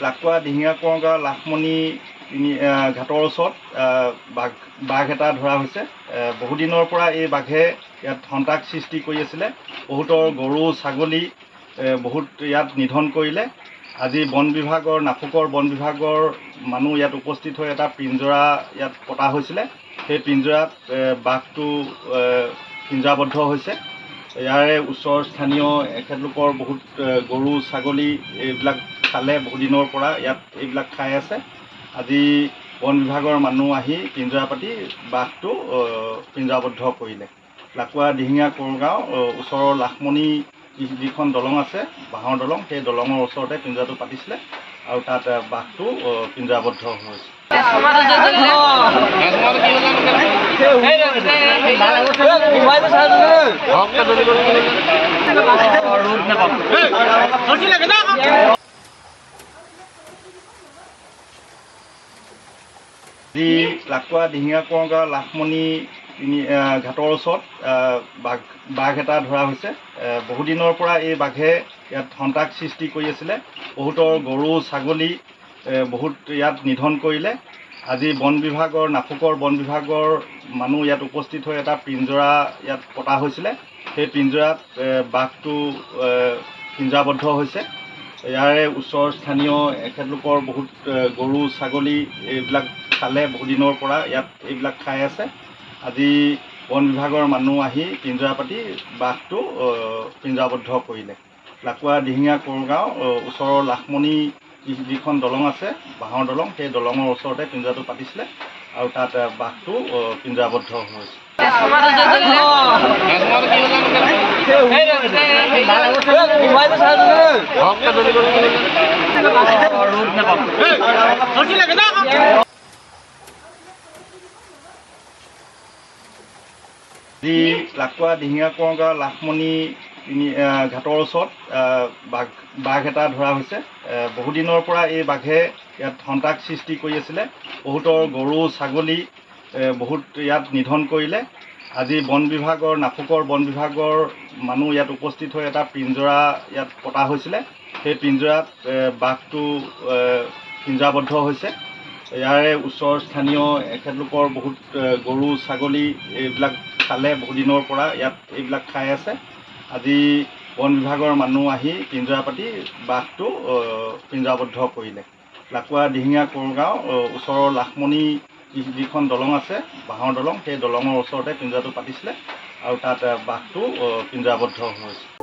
লাকুৱা দিহিঙা কোঁৱৰগাঁও লাখমণি ঘাটৰ ওচৰত বাঘ এটা ধৰা হৈছে। বহুদিনৰ পৰা এই বাঘে ইয়াত সন্ত্ৰাস সৃষ্টি কৰি আছিলে। বহুতৰ গৰু ছাগলী বহুত ইয়াত নিধন কৰিলে। আজি বন বিভাগৰ নাফুকৰ বন বিভাগৰ মানুহ ইয়াত উপস্থিত হৈ এটা পিঞ্জৰা ইয়াত পতা হৈছিলে। সেই পিঞ্জৰাত বাঘটো পিঞ্জৰাবদ্ধ হৈছে। ইয়াৰে ওচৰৰ স্থানীয় এখেতলোকৰ বহুত গৰু ছাগলী এইবিলাক খালে, বহুদিনৰ পৰা ইয়াত এইবিলাক খাই আছে। আজি বন বিভাগৰ মানুহ আহি পিঞ্জৰা পাতি বাঘটো পিঞ্জৰাবদ্ধ কৰিলে। লাকুৱা দিহিঙা কোঁৱৰগাঁও ওচৰৰ লাখমণি যিখন দলং আছে, বাঁহৰ দলং, সেই দলঙৰ ওচৰতে পিঞ্জৰাটো পাতিছিলে আৰু তাত বাঘটো পিঞ্জৰাবদ্ধ হৈছে। লাকুৱা দিহিঙা কোঁৱৰগাঁও লাখমণি ঘাটৰ ওচৰত বাঘ এটা ধৰা হৈছে। বহুদিনৰ পৰা এই বাঘে ইয়াত সন্ত্ৰাস সৃষ্টি কৰি আছিলে। বহুতৰ গৰু ছাগলী বহুত ইয়াত নিধন কৰিলে। আজি বন বিভাগৰ নাফুকৰ বন বিভাগৰ মানুহ ইয়াত উপস্থিত হৈ এটা পিঞ্জৰা ইয়াত পতা হৈছিলে। সেই পিঞ্জৰাত বাঘটো পিঞ্জৰাবদ্ধ হৈছে। ইয়াৰে ওচৰৰ স্থানীয় এখেতলোকৰ বহুত গৰু ছাগলী এইবিলাক খালে, বহুদিনৰ পৰা ইয়াত এইবিলাক খাই আছে। আজি বন বিভাগৰ মানুহ আহি পিঞ্জৰা পাতি বাঘটো পিঞ্জৰাবদ্ধ কৰিলে। লাকুৱা দিহিঙা কোঁৱৰগাঁও ওচৰৰ লাখমণি যিখন দলং আছে, বাঁহৰ দলং, সেই দলঙৰ ওচৰতে পিঞ্জৰাটো পাতিছিলে আৰু তাত বাঘটো পিঞ্জৰাবদ্ধ হৈছে। লাকুৱা দিহিঙা কোঁৱৰগাঁও লাখমণি ঘাটৰ ওচৰত বাঘ এটা ধৰা হৈছে। বহুদিনৰ পৰা এই বাঘে ইয়াত সন্ত্ৰাস সৃষ্টি কৰি আছিলে। বহুতৰ গৰু ছাগলী বহুত ইয়াত নিধন কৰিলে। আজি বন বিভাগৰ নাফুকৰ বন বিভাগৰ মানুহ ইয়াত উপস্থিত হৈ এটা পিঞ্জৰা ইয়াত পতা হৈছিলে। সেই পিঞ্জৰাত বাঘটো পিঞ্জৰাবদ্ধ হৈছে। ইয়াৰে ওচৰৰ স্থানীয় এখেতলোকৰ বহুত গৰু ছাগলী এইবিলাক খালে, বহুদিনৰ পৰা ইয়াত এইবিলাক খাই আছে। আজি বন বিভাগৰ মানুহ আহি পিঞ্জৰা পাতি বাঘটো পিঞ্জৰাবদ্ধ কৰিলে। লাকুৱা দিহিঙা কোঁৱৰগাঁও ওচৰৰ লাখমণি যিখন দলং আছে, বাঁহৰ দলং, সেই দলঙৰ ওচৰতে পিঞ্জৰাটো পাতিছিলে আৰু তাত বাঘটো পিঞ্জৰাবদ্ধ হৈছে।